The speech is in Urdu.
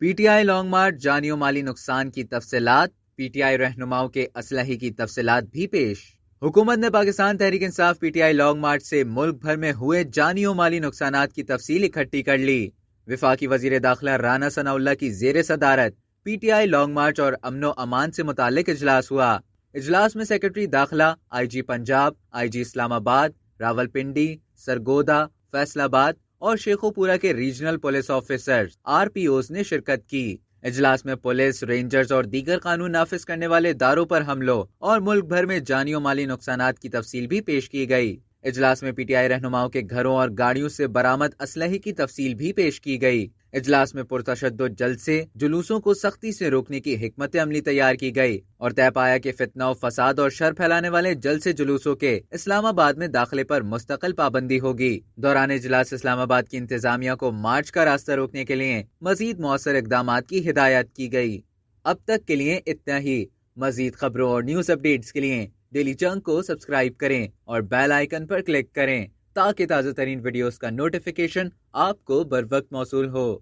P T I long march جانی و مالی نقصان کی تفصیلات، پی ٹی آئی رہنماؤں کے اسلحے کی تفصیلات بھی پیش۔ حکومت نے Pakistan Tehreek Insaf P T I long march سے ملک بھر میں ہوئے جانی و مالی نقصانات کی تفصیل اکٹھی کر لی۔ وفاقی وزیر داخلہ رانا ثناء اللہ کی زیر صدارت P T I long march اور امن و امان سے متعلق اجلاس ہوا۔ اجلاس میں سیکرٹری داخلہ، آئی جی پنجاب، آئی جی اسلام آباد، راولپنڈی، سرگودا، فیصل آباد اور شیخوپورہ کے regional police officers R P Os نے شرکت کی۔ اجلاس میں پولیس، رینجرز اور دیگر قانون نافذ کرنے والے اداروں پر حملوں اور ملک بھر میں جانی و مالی نقصانات کی تفصیل بھی پیش کی گئی۔ اجلاس میں پی ٹی آئی رہنماؤں کے گھروں اور گاڑیوں سے برآمد اسلحے کی تفصیل بھی پیش کی گئی۔ اجلاس میں پرتشدد جلسے، جلوسوں کو سختی سے روکنے کی حکمت عملی تیار کی گئی اور طے پایا کہ فتنہ و فساد اور شر پھیلانے والے جلسے جلوسوں کے اسلام آباد میں داخلے پر مستقل پابندی ہوگی۔ دوران اجلاس اسلام آباد کی انتظامیہ کو مارچ کا راستہ روکنے کے لیے مزید مؤثر اقدامات کی ہدایت کی گئی۔ اب تک کے لیے اتنا ہی۔ مزید خبروں اور نیوز اپڈیٹس کے لیے ڈیلی چنک کو سبسکرائب کریں اور بیل آئیکن پر کلک کریں تاکہ تازہ ترین ویڈیوز کا نوٹیفیکیشن آپ کو بر وقت موصول ہو۔